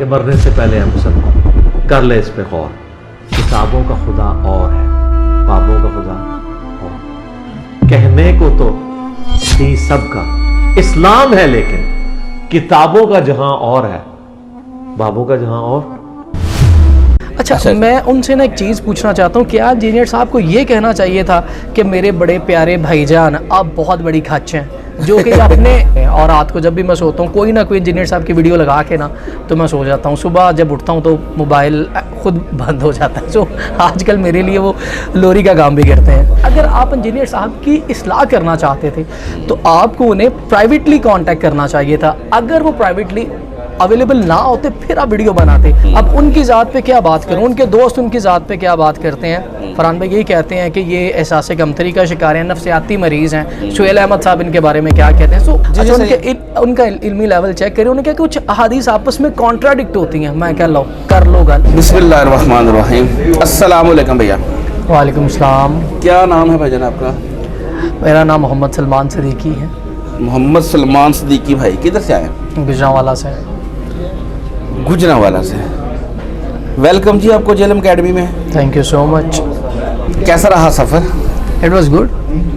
कि मरने से पहले हम सब कर ले इस पे गौर। किताबों का खुदा और है, बाबों का खुदा और। कहने को तो दी सबका इस्लाम है, लेकिन किताबों का जहां और है, बाबों का जहां और। अच्छा, मैं उनसे ना एक चीज़ पूछना चाहता हूँ, क्या इंजीनियर साहब को ये कहना चाहिए था कि मेरे बड़े प्यारे भाईजान आप बहुत बड़ी खच हैं, जो कि अपने और रात को जब भी मैं सोता हूँ कोई ना कोई इंजीनियर साहब की वीडियो लगा के ना तो मैं सो जाता हूँ। सुबह जब उठता हूँ तो मोबाइल खुद बंद हो जाता है। जो आजकल मेरे लिए वो लोरी का काम भी करते हैं। अगर आप इंजीनियर साहब की इस्लाह करना चाहते थे तो आपको उन्हें प्राइवेटली कॉन्टैक्ट करना चाहिए था। अगर वो प्राइवेटली अवेलेबल ना होते फिर आप वीडियो बनाते। अब उनकी ज़ात पे क्या बात करूं, उनके दोस्त उनकी ज़ात पे क्या बात करते हैं। फरहान भाई यही कहते हैं कि ये एहसास कमतरी का शिकार हैं, नफ्सियाती मरीज़ हैं। शुएल अहमद साहब इनके बारे में क्या कहते हैं। अच्छा, उनका इल्मी लेवल चेक करें। उन्हें क्या कुछ अहादीस आपस में कॉन्ट्राडिक्ट होती हैं। मैं क्या लो कर लो गल। बिस्मिल्लाहिर्रहमानिर्रहीम। अस्सलाम वालेकुम भैया। वालेकुम सलाम। क्या नाम है भाईजान आपका? मेरा नाम मोहम्मद सलमान सिद्दीकी है। मोहम्मद सलमान सिद्दीकी भाई किधर से आए? गुजरांवाला से। गुजरांवाला से। वेलकम जी आपको जेएलएम अकेडमी में। Thank you so much. कैसा रहा सफ़र? इट वाज गुड,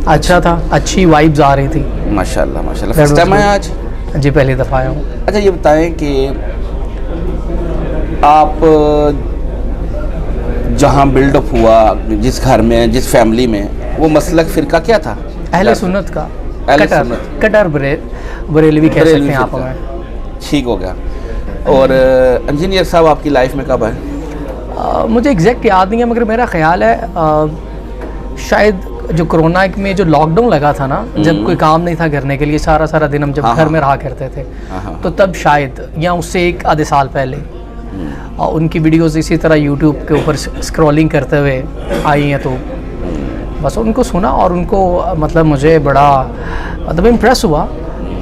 अच्छा था, अच्छी वाइब्स आ रही थी। माशाल्लाह माशाल्लाह। फर्स्ट टाइम आए आज? जी पहली दफ़ा आया हूँ। अच्छा ये बताएं कि आप जहाँ बिल्डअप हुआ, जिस घर में, जिस फैमिली में, वो मसलक फ़िरका क्या था? अहले सुन्नत का। कटर बरेलवी कह सकते हैं आप हमें। ठीक हो गया। और इंजीनियर साहब आपकी लाइफ में कब आए? मुझे एग्जैक्ट याद नहीं है, मगर मेरा ख्याल है शायद जो कोरोना में जो लॉकडाउन लगा था ना, जब कोई काम नहीं था करने के लिए, सारा दिन हम जब घर में रहा करते थे, तो तब शायद या उससे एक आधे साल पहले उनकी वीडियोस इसी तरह यूट्यूब के ऊपर स्क्रॉलिंग करते हुए आई हैं। तो बस उनको सुना और उनको मतलब मुझे बड़ा मतलब इम्प्रेस हुआ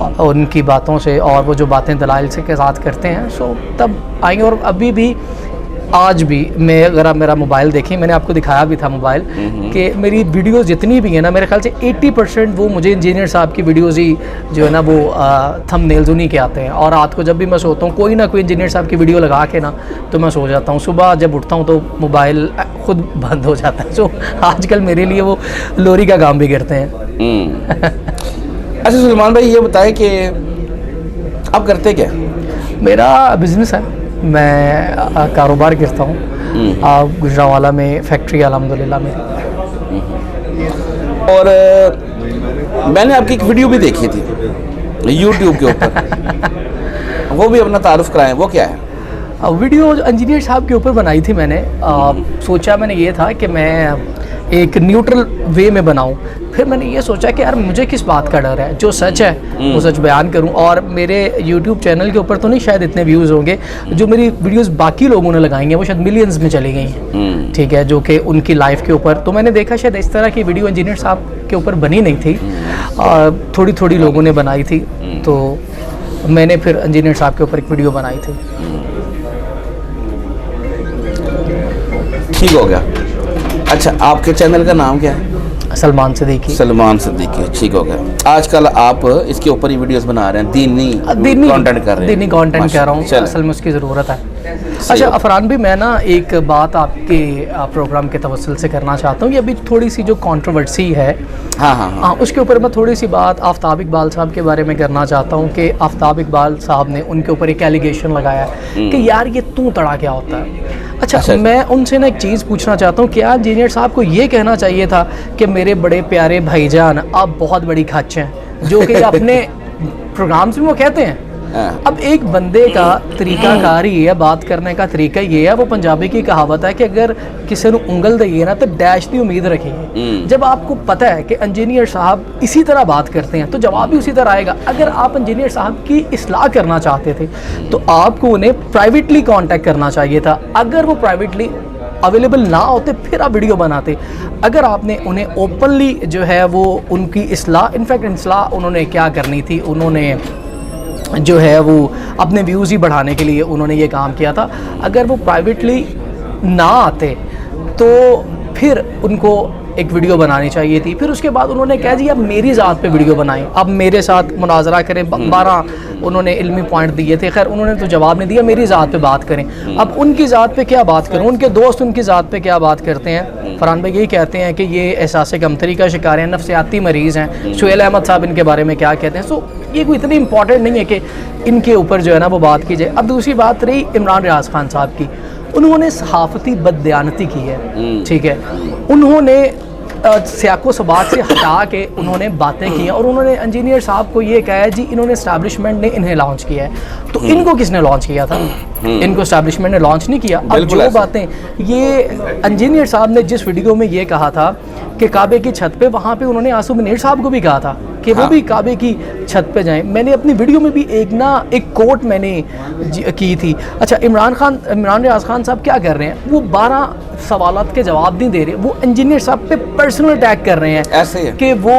उनकी बातों से, और वो जो बातें दलाइल से के साथ करते हैं। सो तब आएंगे। और अभी भी आज भी मैं अगर आप मेरा मोबाइल देखें, मैंने आपको दिखाया भी था मोबाइल, कि मेरी वीडियोस जितनी भी हैं ना, मेरे ख्याल से 80% वो मुझे इंजीनियर साहब की वीडियोस ही जो है ना वो थंबनेल्स उन्हीं के आते हैं। और रात को जब भी मैं सोता हूँ कोई ना कोई इंजीनियर साहब की वीडियो लगा के ना तो मैं सो जाता हूँ। सुबह जब उठता हूँ तो मोबाइल खुद बंद हो जाता है। जो आजकल मेरे लिए वो लोरी का काम भी करते हैं। अच्छा सलमान भाई ये बताएं कि आप करते क्या? मेरा बिज़नेस है, मैं कारोबार करता हूँ। गुजरांवाला में फैक्ट्री अल्हम्दुलिल्लाह मेरी। और मैंने आपकी एक वीडियो भी देखी थी यूट्यूब के ऊपर। वो भी अपना तारुफ कराएं, वो क्या है? वीडियो इंजीनियर साहब के ऊपर बनाई थी मैंने। सोचा मैंने ये था कि मैं एक न्यूट्रल वे में बनाऊं। फिर मैंने ये सोचा कि यार मुझे किस बात का डर है, जो सच है वो सच बयान करूं। और मेरे यूट्यूब चैनल के ऊपर तो नहीं शायद इतने व्यूज़ होंगे, जो मेरी वीडियोस बाकी लोगों ने लगाई हैं वो शायद मिलियंस में चली गई हैं। ठीक है, जो कि उनकी लाइफ के ऊपर। तो मैंने देखा शायद इस तरह की वीडियो इंजीनियर साहब के ऊपर बनी नहीं थी, थोड़ी थोड़ी लोगों ने बनाई थी। तो मैंने फिर इंजीनियर साहब के ऊपर एक वीडियो बनाई थी। ठीक हो गया। अच्छा आपके चैनल का नाम क्या है? सलमान सिद्दीकी। सलमान सिद्दीकी, ठीक हो गया। आजकल आप इसके ऊपर ही वीडियोस बना रहे हैं, दीनी कंटेंट कर रहे हैं। दीनी कंटेंट कर रहा हूँ, असल में उसकी ज़रूरत है। अच्छा फरहान भी, मैं ना एक बात आपके प्रोग्राम के तवस्सुल से करना चाहता हूँ। ये अभी थोड़ी सी जो कंट्रोवर्सी है, हाँ, उसके ऊपर मैं थोड़ी सी बात आफ्ताब इकबाल साहब के बारे में करना चाहता हूँ। कि आफ्ताब इकबाल साहब ने उनके ऊपर एक एलिगेशन लगाया है कि यार ये तू तड़ा क्या होता है। अच्छा, मैं उनसे ना एक चीज़ पूछना चाहता हूँ, क्या इंजीनियर साहब को ये कहना चाहिए था कि मेरे बड़े प्यारे भाईजान आप बहुत बड़ी खच हैं, जो कि अपने प्रोग्राम्स में वो कहते हैं। अब एक बंदे का तरीकाकार ही है, बात करने का तरीका ये है। वो पंजाबी की कहावत है कि अगर किसी को उंगल दईए ना तो डैश की उम्मीद रखिए। जब आपको पता है कि इंजीनियर साहब इसी तरह बात करते हैं तो जवाब भी उसी तरह आएगा। अगर आप इंजीनियर साहब की इस्लाह करना चाहते थे तो आपको उन्हें प्राइवेटली कॉन्टैक्ट करना चाहिए था। अगर वो प्राइवेटली अवेलेबल ना होते फिर आप वीडियो बनाते। अगर आपने उन्हें ओपनली जो है वो उनकी इस्लाह, इनफैक्ट इस्लाह उन्होंने क्या करनी थी, उन्होंने जो है वो अपने व्यूज़ ही बढ़ाने के लिए उन्होंने ये काम किया था। अगर वो प्राइवेटली ना आते तो फिर उनको एक वीडियो बनानी चाहिए थी। फिर उसके बाद उन्होंने कहा जी अब मेरी ज़ात पे वीडियो बनाएं, अब मेरे साथ मुनाजरा करें। 12 उन्होंने इल्मी पॉइंट दिए थे, खैर उन्होंने तो जवाब नहीं दिया, मेरी ज़ात पे बात करें। अब उनकी ज़ात पे क्या बात करूं, उनके दोस्त उनकी ज़ात पे क्या बात करते हैं। फरहान भाई यही कहते हैं कि ये एहसास कमतरी का शिकार हैं, नफ्सियाती मरीज़ हैं। शुएल अहमद साहब इनके बारे में क्या कहते हैं। सो ये कोई इतनी इंपॉर्टेंट नहीं है कि इनके ऊपर जो है ना वो बात की जाए। अब दूसरी बात रही इमरान रियाज खान साहब की, उन्होंने सहाफ़ती बददयानती की है, ठीक है। उन्होंने सियाको सबाक से हटा के उन्होंने बातें की हैं और उन्होंने इंजीनियर साहब को ये कहा है जी इन्होंने इस्टेब्लिशमेंट ने इन्हें लॉन्च किया है। तो इनको किसने लॉन्च किया था? इनको इस्टेब्लिशमेंट ने लॉन्च नहीं किया। अब जो बातें ये इंजीनियर साहब ने जिस वीडियो में ये कहा था कि काबे की छत पे, वहाँ पे उन्होंने आसू मुनीर साहब को भी कहा था कि वो भी काबे की छत पे जाएं। मैंने अपनी वीडियो में भी एक कोट मैंने की थी। अच्छा, इमरान रियाज खान साहब क्या कर रहे हैं, वो 12 सवालात के जवाब नहीं दे रहे, वो इंजीनियर साहब पे पर्सनल अटैक कर रहे हैं, ऐसे है कि वो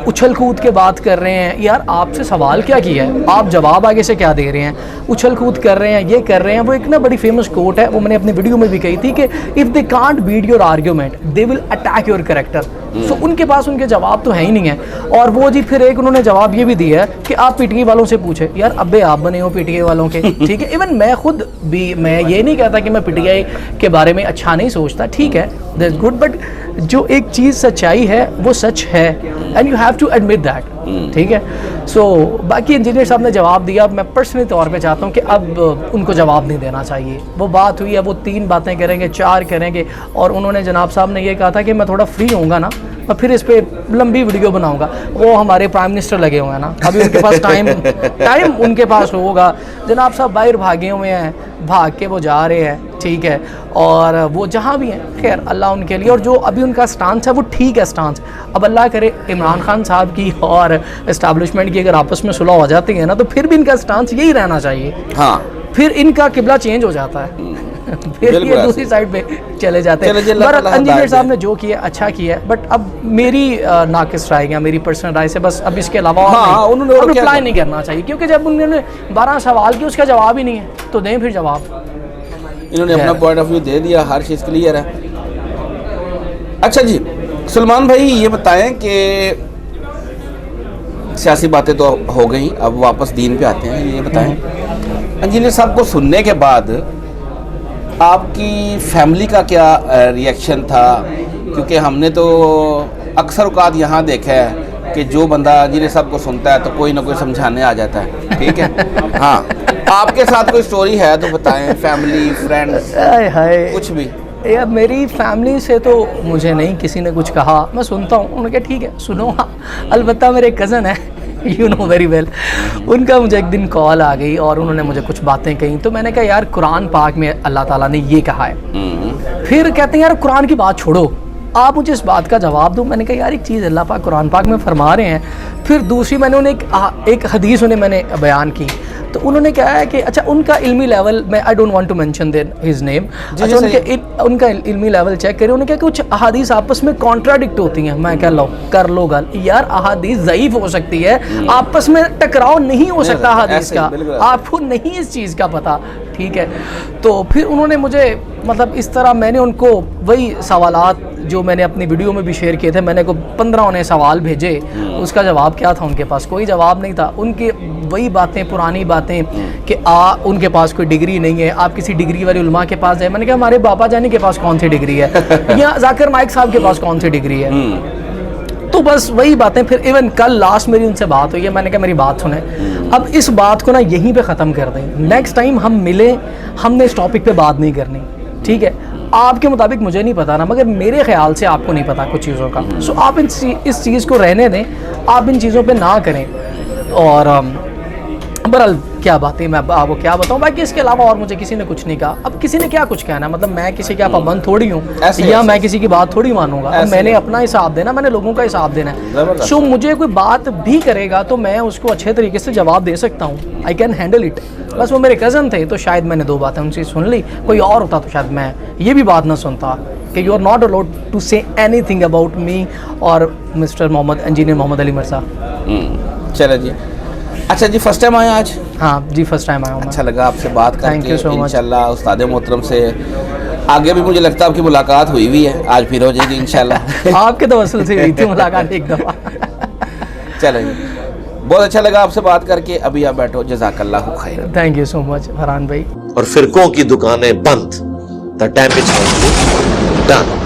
उछल कूद के बात कर रहे हैं। यार आपसे सवाल क्या किया है, आप जवाब आगे से क्या दे रहे हैं, उछल कूद कर रहे हैं, ये कर रहे हैं। वो एक ना बड़ी फेमस कोट है, वो मैंने अपनी वीडियो में भी कही थी कि if they can't beat your argument they will attack your character. So उनके पास उनके जवाब तो है ही नहीं है। और वो जी फिर एक उन्होंने जवाब ये भी दिया है कि आप पीटीआई वालों से पूछे। यार अब्बे आप बने हो पीटीआई वालों के, ठीक है। इवन मैं खुद भी, मैं ये नहीं कहता कि मैं पीटीआई के बारे में अच्छा नहीं सोचता, ठीक है, दैट्स गुड, बट जो एक चीज़ सच्चाई है वो सच है and you have to admit that, ठीक है। सो बाकी इंजीनियर साहब ने जवाब दिया। मैं पर्सनली तौर पे चाहता हूँ कि अब उनको जवाब नहीं देना चाहिए। वो बात हुई है, वो 3 बातें करेंगे, 4 करेंगे, और उन्होंने जनाब साहब ने ये कहा था कि मैं थोड़ा फ्री होऊंगा ना मैं फिर इस पर लंबी वीडियो बनाऊंगा। वो हमारे प्राइम मिनिस्टर लगे हुए हैं ना, अभी उनके पास टाइम उनके पास होगा। जनाब साहब बाहर भागे हुए हैं, भाग के वो जा रहे हैं, ठीक है, और वो जहाँ भी हैं खैर अल्लाह उनके लिए। और जो अभी उनका स्टांस है वो ठीक है स्टांस। अब अल्लाह करे इमरान खान साहब की और इस्टेब्लिशमेंट की अगर आपस में सुलह हो जाती है ना, तो फिर भी इनका स्टांस यही रहना चाहिए। हाँ, फिर इनका किबला चेंज हो जाता है, फिर ये दूसरी साइड पे चले जाते हैं। इंजीनियर साहब ने जो किया अच्छा किया, बट अब मेरी नाकिस राय या मेरी पर्सनल राय से बस अब इसके अलावा उन्होंने रिप्लाई नहीं करना चाहिए, क्योंकि जब उन्होंने 12 सवाल किए उसका जवाब ही नहीं है, तो दें फिर जवाब। इन्होंने अपना पॉइंट ऑफ व्यू दे दिया, हर चीज़ क्लियर है। अच्छा जी सलमान भाई, ये बताएं कि सियासी बातें तो हो गई, अब वापस दीन पे आते हैं। ये बताएं इंजीनियर साहब को सुनने के बाद आपकी फैमिली का क्या रिएक्शन था? क्योंकि हमने तो अक्सर औकात यहाँ देखा है कि जो बंदा इंजीनियर साहब को सुनता है तो कोई ना कोई समझाने आ जाता है, ठीक है। हाँ, आपके साथ कोई स्टोरी है तो बताएं, फैमिली फ्रेंड्स कुछ भी। यार मेरी फैमिली से तो मुझे नहीं किसी ने कुछ कहा, मैं सुनता हूँ, उन्होंने कहा ठीक है सुनो। हाँ, अलबत्ता मेरे कज़न है, यू नो वेरी वेल, उनका मुझे एक दिन कॉल आ गई और उन्होंने मुझे कुछ बातें कही। तो मैंने कहा यार कुरान पाक में अल्लाह ताला ने ये कहा है। फिर कहते हैं यार कुरान की बात छोड़ो, आप मुझे इस बात का जवाब दो। मैंने कहा यार एक चीज़ अल्लाह पाक कुरान पाक में फरमा रहे हैं। फिर दूसरी मैंने उन्हें एक हदीस उन्हें मैंने बयान की, तो उन्होंने कहा है कि अच्छा उनका इल्मी लेवल, मैं I don't want to mention his name, अच्छा उनका इल्मी लेवल चेक करें। उन्होंने कहा कि कुछ अहादीस आपस में कॉन्ट्राडिक्ट होती हैं। मैं कह लो कर लो गल, यार अहादीस ज़ईफ हो सकती है, आपस में टकराव नहीं हो सकता अहादीस का, आपको नहीं इस चीज़ का पता, ठीक है। तो फिर उन्होंने मुझे मतलब इस तरह, मैंने उनको वही सवालात जो मैंने अपनी वीडियो में भी शेयर किए थे, मैंने को 15 उन्हें सवाल भेजे, उसका जवाब क्या था, उनके पास कोई जवाब नहीं था। उनके वही बातें, पुरानी बातें कि उनके पास कोई डिग्री नहीं है, आप किसी डिग्री वाले उलमा के पास जाए। मैंने कहा हमारे बाबा जानी के पास कौन सी डिग्री है, या जाकिर नाइक साहब के पास कौन सी डिग्री है। तो बस वही बातें। फिर इवन कल लास्ट मेरी उनसे बात हुई है, मैंने कहा मेरी बात सुने, अब इस बात को ना यहीं पे ख़त्म कर दें। नेक्स्ट टाइम हम मिले, हमने इस टॉपिक पे बात नहीं करनी, ठीक है। आपके मुताबिक मुझे नहीं पता ना, मगर मेरे ख्याल से आपको नहीं पता कुछ चीज़ों का। सो आप इस चीज़ को रहने दें, आप इन चीज़ों पे ना करें। और बहरहाल क्या बातें मैं आपको क्या बताऊं, बाकी इसके अलावा और मुझे किसी ने कुछ नहीं कहा। अब किसी ने क्या कुछ कहना, मतलब मैं किसी का पाबंद थोड़ी हूँ, या मैं किसी की बात थोड़ी मानूंगा। अब मैंने अपना हिसाब देना, मैंने लोगों का हिसाब देना है। सो मुझे कोई बात भी करेगा तो मैं उसको अच्छे तरीके से जवाब दे सकता हूँ, आई कैन हैंडल इट। बस वो मेरे कज़न थे तो शायद मैंने 2 बातें उनसे सुन ली, कोई और होता तो शायद मैं ये भी बात ना सुनता कि you are not allowed to say anything about me और मिस्टर मोहम्मद इंजीनियर मोहम्मद अली मिर्ज़ा। चलो जी, अच्छा जी फर्स्ट टाइम आए आज? हाँ जी फर्स्ट टाइम आया हूँ। अच्छा लगा आपसे बात करके, इंशाल्लाह उस्ताद मोहतरम से आगे भी मुझे लगता है आपकी मुलाकात हुई भी है, आज फिर हो जाएगी इंशाल्लाह। आपके तवस्सुल से हुई थी मुलाकात एक दफ़ा। चलें, बहुत अच्छा लगा आपसे बात करके। अभी आप बैठो, जज़ाकल्लाहु खैर। Thank you so much Farhan भाई। और फिरकों की दुकानें बंद, द डैमेज डन।